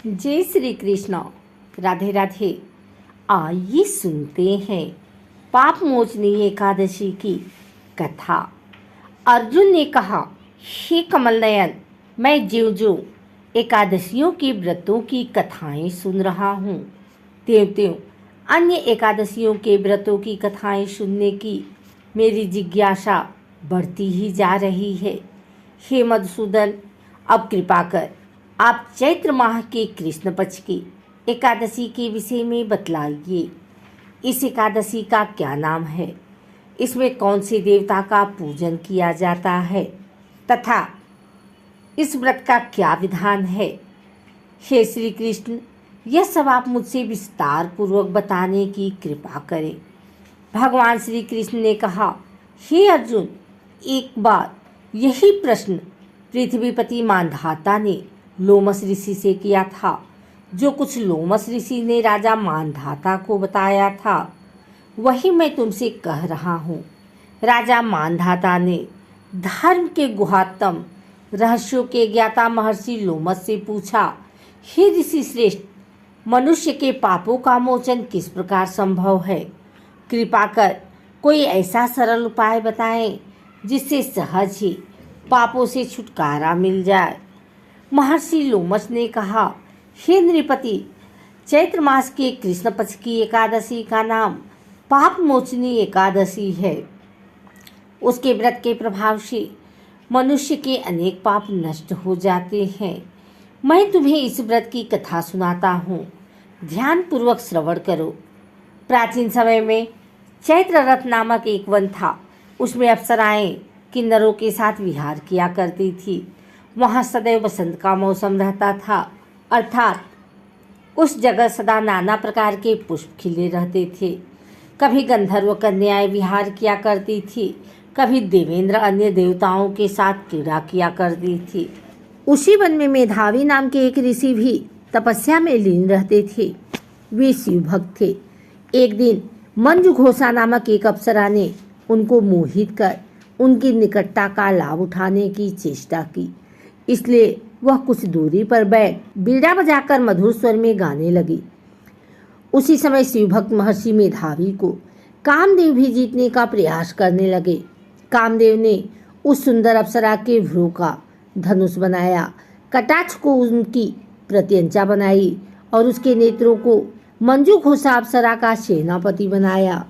जय श्री कृष्ण। राधे राधे। आइए सुनते हैं पाप मोचनी एकादशी की कथा। अर्जुन ने कहा, हे कमल नयन, मैं ज्यों-ज्यों एकादशियों के व्रतों की कथाएं सुन रहा हूँ, त्यों-त्यों अन्य एकादशियों के व्रतों की कथाएं सुनने की मेरी जिज्ञासा बढ़ती ही जा रही है। हे मधुसूदन, अब कृपा कर आप चैत्र माह के कृष्ण पक्ष की एकादशी के विषय में बतलाइए। इस एकादशी का क्या नाम है? इसमें कौन से देवता का पूजन किया जाता है तथा इस व्रत का क्या विधान है? हे श्री कृष्ण, यह सब आप मुझसे विस्तार पूर्वक बताने की कृपा करें। भगवान श्री कृष्ण ने कहा, हे अर्जुन, एक बार यही प्रश्न पृथ्वीपति मांधाता ने लोमस ऋषि से किया था। जो कुछ लोमस ऋषि ने राजा मांधाता को बताया था वही मैं तुमसे कह रहा हूँ। राजा मांधाता ने धर्म के गुहात्म रहस्यों के ज्ञाता महर्षि लोमस से पूछा, हे ऋषि श्रेष्ठ, मनुष्य के पापों का मोचन किस प्रकार संभव है? कृपा कर कोई ऐसा सरल उपाय बताएं जिससे सहज ही पापों से छुटकारा मिल जाए। महर्षि लोमस ने कहा, हे नृपति, चैत्र मास के कृष्ण पक्ष की एकादशी का नाम पाप मोचनी एकादशी है। उसके व्रत के प्रभाव से मनुष्य के अनेक पाप नष्ट हो जाते हैं। मैं तुम्हें इस व्रत की कथा सुनाता हूँ, ध्यान पूर्वक श्रवण करो। प्राचीन समय में चैत्र रथ नामक एक वन था। उसमें अप्सराएं किन्नरों के साथ विहार किया करती थी। वहाँ सदैव बसंत का मौसम रहता था, अर्थात उस जगह सदा नाना प्रकार के पुष्प खिले रहते थे। कभी गंधर्व कन्याएं विहार किया करती थी, कभी देवेंद्र अन्य देवताओं के साथ क्रीड़ा किया करती थी। उसी वन में मेधावी नाम के एक ऋषि भी तपस्या में लीन रहते थे। वे शिव भक्त थे। एक दिन मंजुघोषा नामक एक अप्सरा ने उनको मोहित कर उनकी निकटता का लाभ उठाने की चेष्टा की। इसलिए वह कुछ दूरी पर बैठ बीड़ा बजाकर मधुर स्वर में गाने लगी। उसी समय शिवभक्त महर्षि मेधावी को कामदेव भी जीतने का प्रयास करने लगे। कामदेव ने उस सुंदर अप्सरा के भ्रू का धनुष बनाया, कटाक्ष को उनकी प्रत्यंचा बनाई और उसके नेत्रों को मंजुघोषा अप्सरा का सेनापति बनाया।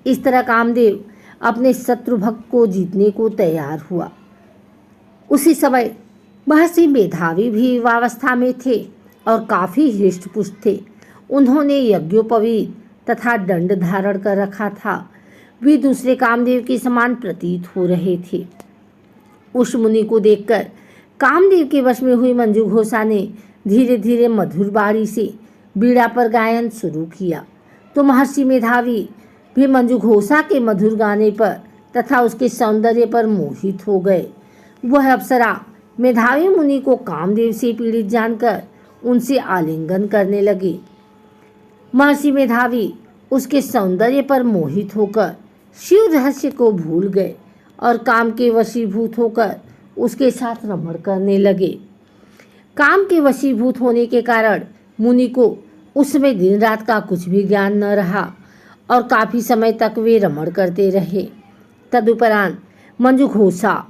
इस तरह कामदेव अपने शत्रु भक्त को जीतने को तैयार हुआ। उसी समय महर्षि मेधावी भी युवावस्था में थे और काफी हृष्ट-पुष्ट थे। उन्होंने यज्ञोपवीत तथा दंड धारण कर रखा था। वे दूसरे कामदेव के समान प्रतीत हो रहे थे। उस मुनि को देखकर कामदेव के वश में हुई मंजुघोषा ने धीरे धीरे मधुर बाणी से बीड़ा पर गायन शुरू किया तो महर्षि मेधावी भी मंजुघोषा के मधुर गाने पर तथा उसके सौंदर्य पर मोहित हो गए। वह अप्सरा मेधावी मुनि को कामदेव से पीड़ित जानकर उनसे आलिंगन करने लगी। महर्षि मेधावी उसके सौंदर्य पर मोहित होकर शिव रहस्य को भूल गए और काम के वशीभूत होकर उसके साथ रमण करने लगे। काम के वशीभूत होने के कारण मुनि को उस समय दिन रात का कुछ भी ज्ञान न रहा और काफी समय तक वे रमण करते रहे। तदुपरांत मंजुघोषा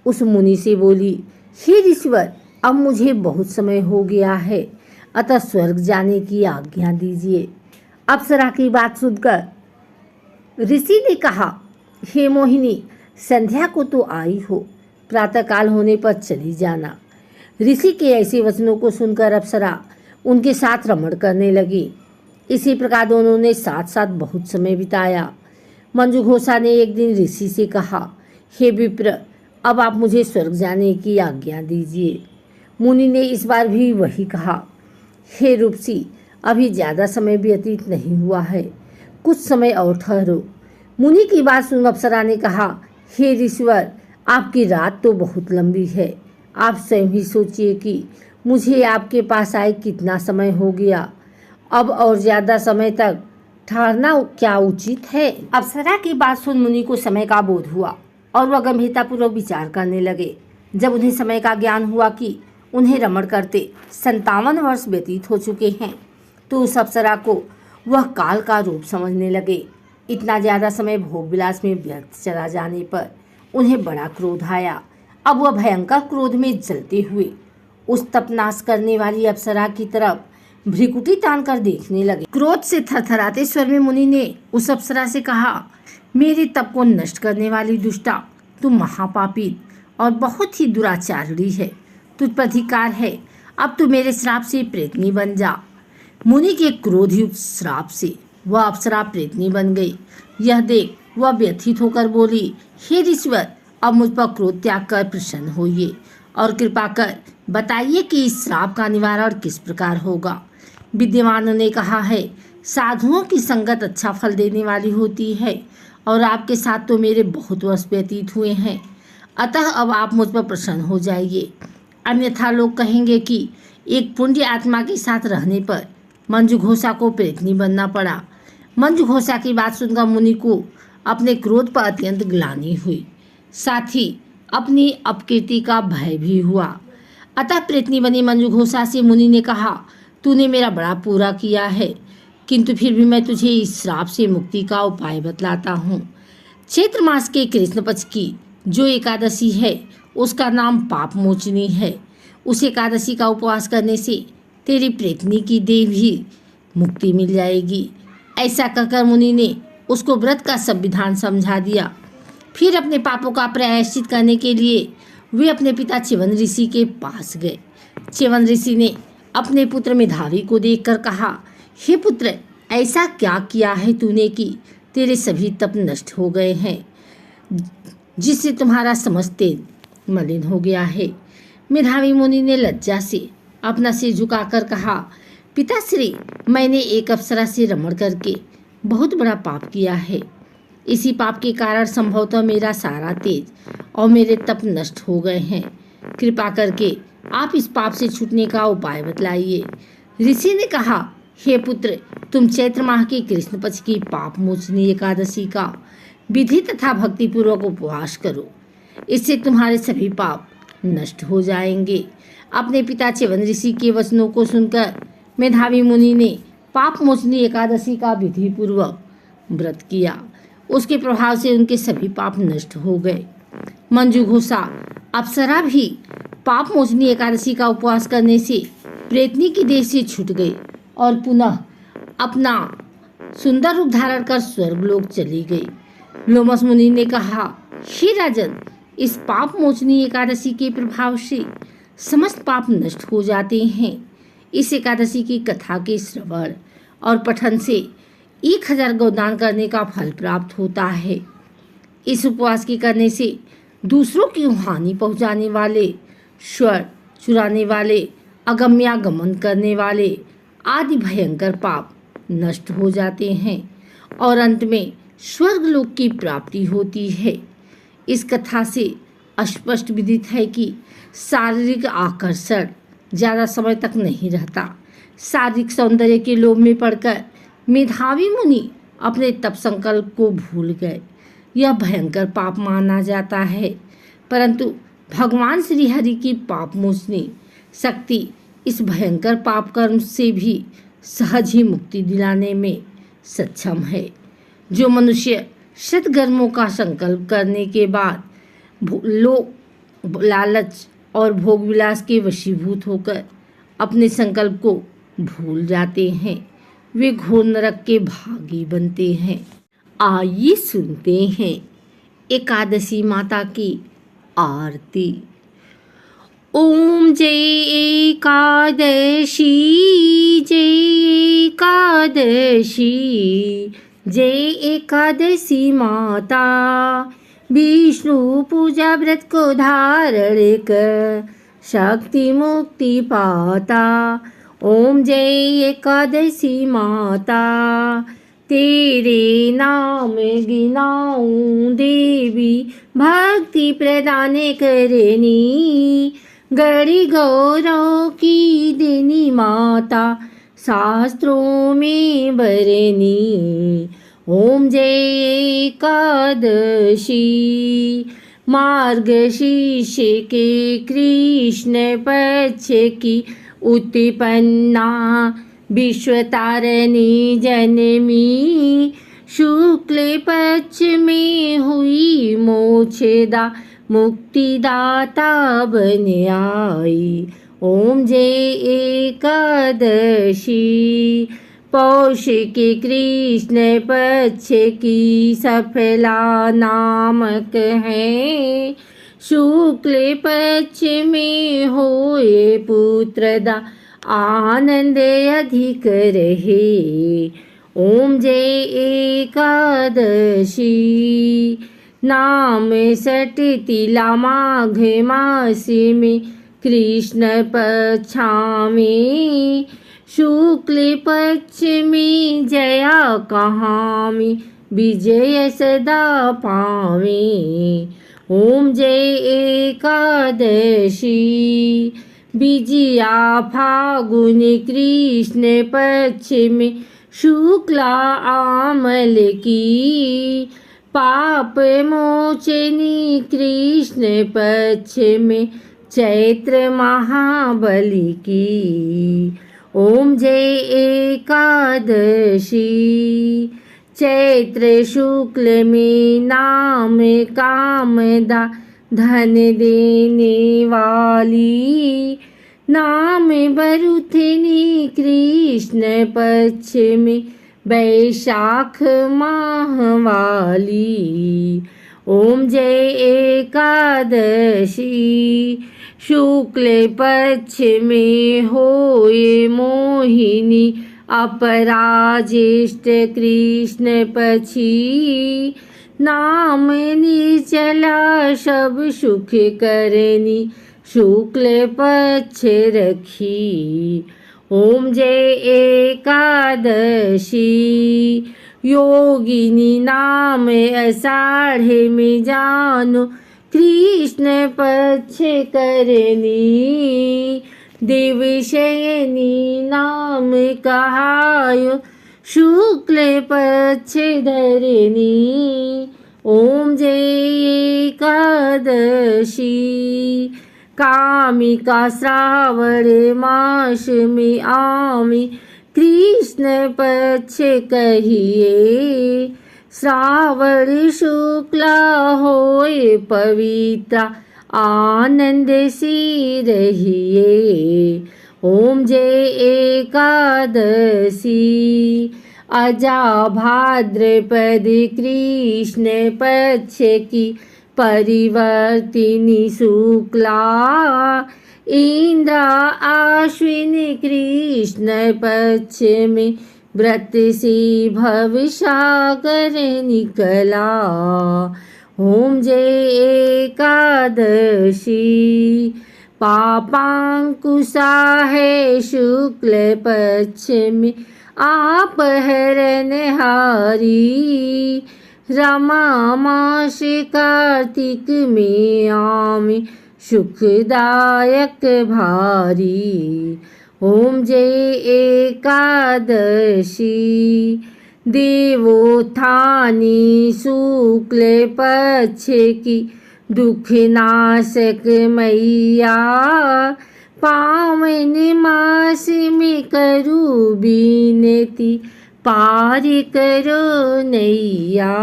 उस मुनि से बोली, हे ऋषिवर, अब मुझे बहुत समय हो गया है, अतः स्वर्ग जाने की आज्ञा दीजिए। अप्सरा की बात सुनकर ऋषि ने कहा, हे मोहिनी, संध्या को तो आई हो, प्रातःकाल होने पर चली जाना। ऋषि के ऐसे वचनों को सुनकर अप्सरा उनके साथ रमण करने लगी। इसी प्रकार दोनों ने साथ साथ बहुत समय बिताया। मंजुघोषा ने एक दिन ऋषि से कहा, हे विप्र, अब आप मुझे स्वर्ग जाने की आज्ञा दीजिए। मुनि ने इस बार भी वही कहा, हे रूपसी, अभी ज़्यादा समय व्यतीत नहीं हुआ है, कुछ समय और ठहरो। मुनि की बात सुन अप्सरा ने कहा, हे ऋषिवर, आपकी रात तो बहुत लंबी है। आप स्वयं ही सोचिए कि मुझे आपके पास आए कितना समय हो गया। अब और ज़्यादा समय तक ठहरना क्या उचित है? अप्सरा की बात सुन मुनि को समय का बोध हुआ और वह गंभीरतापूर्वक विचार करने लगे। जब उन्हें समय का ज्ञान हुआ कि उन्हें रमण करते 57 वर्ष व्यतीत हो चुके हैं। तो उस अप्सरा को वह काल का रूप समझने लगे। इतना ज़्यादा समय भोग विलास में व्यर्थ चला जाने पर उन्हें बड़ा क्रोध आया। अब वह भयंकर क्रोध में जलते हुए उस तपनाश करने वाली अप्सरा की तरफ भ्रिकुटी तान कर देखने लगे। क्रोध से थरथराते स्वर में मुनि ने उस अप्सरा से कहा, मेरे तप को नष्ट करने वाली दुष्टा, तू महापापी और बहुत ही दुराचारी है। तुझ पर अधिकार है, अब तू मेरे श्राप से प्रेतनी बन जा। मुनि के क्रोधयुक्त श्राप से वह अप्सरा प्रेतनी बन गई। यह देख वह व्यथित होकर बोली, हे ईश्वर, अब मुझ पर क्रोध त्याग कर प्रसन्न होइए और कृपा कर बताइए कि इस श्राप का निवारण किस प्रकार होगा। विद्यमानों ने कहा है, साधुओं की संगत अच्छा फल देने वाली होती है और आपके साथ तो मेरे बहुत वर्ष व्यतीत हुए हैं, अतः अब आप मुझ पर प्रसन्न हो जाइए। अन्यथा लोग कहेंगे कि एक पुण्य आत्मा के साथ रहने पर मंजू घोषा को प्रेतनी बनना पड़ा। मंजू घोषा की बात सुनकर मुनि को अपने क्रोध पर अत्यंत ग्लानि हुई, साथ ही अपनी अपकीर्ति का भय भी हुआ। अतः प्रेतनी बनी मंजू घोषा से मुनि ने कहा, तूने मेरा बड़ा पूरा किया है, किंतु फिर भी मैं तुझे इस श्राप से मुक्ति का उपाय बतलाता हूँ। चैत्र मास के कृष्ण पक्ष की जो एकादशी है उसका नाम पाप मोचनी है। उस एकादशी का उपवास करने से तेरी प्रेतनी की देह भी मुक्ति मिल जाएगी। ऐसा कहकर मुनि ने उसको व्रत का संविधान समझा दिया। फिर अपने पापों का प्रायश्चित करने के लिए वे अपने पिता च्यवन ऋषि के पास गए। च्यवन ऋषि ने अपने पुत्र मेधावी को देखकर कहा, हे पुत्र, ऐसा क्या किया है तूने कि तेरे सभी तप नष्ट हो गए हैं, जिससे तुम्हारा समस्त तेज मलिन हो गया है। मेधावी मुनि ने लज्जा से अपना सिर झुकाकर कहा, पिताश्री, मैंने एक अप्सरा से रमण करके बहुत बड़ा पाप किया है। इसी पाप के कारण संभवतः मेरा सारा तेज और मेरे तप नष्ट हो गए हैं। कृपा करके आप इस पाप से छूटने का उपाय बतलाइए। ऋषि ने कहा, हे पुत्र, तुम चैत्र माह की कृष्ण पक्ष की पाप मोचनी एकादशी का विधि तथा भक्तिपूर्वक उपवास करो। इससे तुम्हारे सभी पाप नष्ट हो जाएंगे। अपने पिता च्यवन ऋषि के वचनों को सुनकर मेधावी मुनि ने पाप मोचनी एकादशी का विधि पूर्वक व्रत किया। उसके प्रभाव से उनके सभी पाप नष्ट हो गए। मंजू घोषा अप्सरा भी पाप मोचनी एकादशी का उपवास करने से प्रेतनी की देह से छूट गई और पुनः अपना सुंदर रूप धारण कर स्वर्गलोक चली गई। लोमस मुनि ने कहा, हे राजन, इस पाप मोचनी एकादशी के प्रभाव से समस्त पाप नष्ट हो जाते हैं। इस एकादशी की कथा के श्रवण और पठन से 1000 गोदान करने का फल प्राप्त होता है। इस उपवास के करने से दूसरों की हानि पहुंचाने वाले, स्वर चुराने वाले, अगम्यागमन करने वाले आदि भयंकर पाप नष्ट हो जाते हैं और अंत में स्वर्गलोक की प्राप्ति होती है। इस कथा से स्पष्ट विदित है कि शारीरिक आकर्षण ज़्यादा समय तक नहीं रहता। शारीरिक सौंदर्य के लोभ में पड़कर मेधावी मुनि अपने तप संकल्प को भूल गए। यह भयंकर पाप माना जाता है, परंतु भगवान श्री हरि की पाप मोचनी शक्ति इस भयंकर पाप कर्म से भी सहज ही मुक्ति दिलाने में सक्षम है। जो मनुष्य सद्कर्मों का संकल्प करने के बाद लोभ, लालच और भोग विलास के वशीभूत होकर अपने संकल्प को भूल जाते हैं, वे घोर नरक के भागी बनते हैं। आइए सुनते हैं एकादशी माता की आरती। ओम जय एकादशी, जय एकादशी, जय एकादशी माता। विष्णु पूजा व्रत को धारण कर शक्ति मुक्ति पाता। ओम जय एकादशी माता, तेरे नाम गिनाऊं देवी, भक्ति प्रदान करनी। गड़ी गौरव की देनी माता, शास्त्रों में बरनी। ओम जय एकादशी, मार्गशीर्ष के कृष्ण पक्ष की उत्पन्ना विश्वतारिणी जन्मी, शुक्ल पक्ष में हुई मोक्षदा मुक्तिदाता बन आई। ओम जय एकादशी। पौष के कृष्ण पक्ष की सफला नामक है, शुक्ल पक्ष में होए पुत्रदा आनंद अधिक रहे। ओम जय एकादशी। नाम सट तिला माघ मास में कृष्ण पक्षा में, शुक्ल पक्ष में जया कहामी विजय सदा पावे। ओम जय एकादशी। विजया फागुन कृष्ण पक्ष में शुक्ला आमल की, पाप मोचनी कृष्ण पक्ष में चैत्र महाबली की। ओम जय एकादशी। चैत्र शुक्ल में नाम कामदा धन देने वाली, नाम बरुथनी कृष्ण पक्ष में वैशाख माह वाली। ओम जय एकादशी। शुक्ल पक्ष में होए मोहिनी अपराजेष्ठ कृष्ण पक्षी, नाम निर्जला सब सुख करनी शुक्ल पक्ष रखी। ओम जय एकादशी। योगिनी नाम आषाढ़ में जानो कृष्ण पक्ष करनी, देवशयनी नाम कहायो शुक्ल पक्ष धरनी। ओम जय एकादशी। कामिका श्रावण मास में आमी कृष्ण पक्ष कहिए, श्रावण शुक्ला होए पवित्र आनंद सी रहिए। ओम जय एकादशी। अजा भाद्रपद कृष्ण पक्ष की परिवर्तिनी शुक्ला, इंद्र आश्विन कृष्ण पक्ष में व्रत से भवसागर निकला। ओम जय एकादशी। पापांकुशा है शुक्ल पक्ष में आप हरणहारी, रमा मास कार्तिक में आमी सुखदायक भारी। ओम जय एकादशी। देवोत्थानी शुक्ल पक्ष की दुख नाशक मैया, पावन मास में करू बीनती पार करो नैया।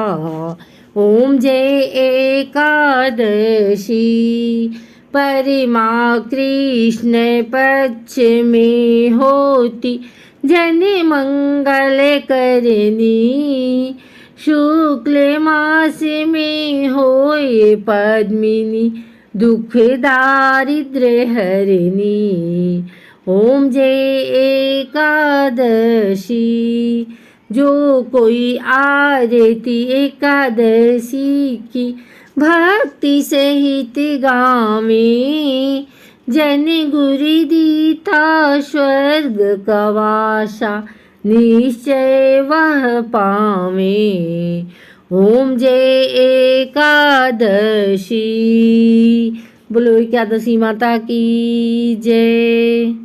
ओम जय एकादशी। परमा कृष्ण पक्ष में होती जन मंगल करनी, शुक्ल मास में होए पद्मिनी दुख दारिद्र्य हरनी। ओम जय एकादशी। जो कोई आरती एकादशी की भक्ति सहित गावे, जन गुरु दीता स्वर्ग का वासा निश्चय वह पावे। ओम जय एकादशी। बोलो एकादशी माता की जय।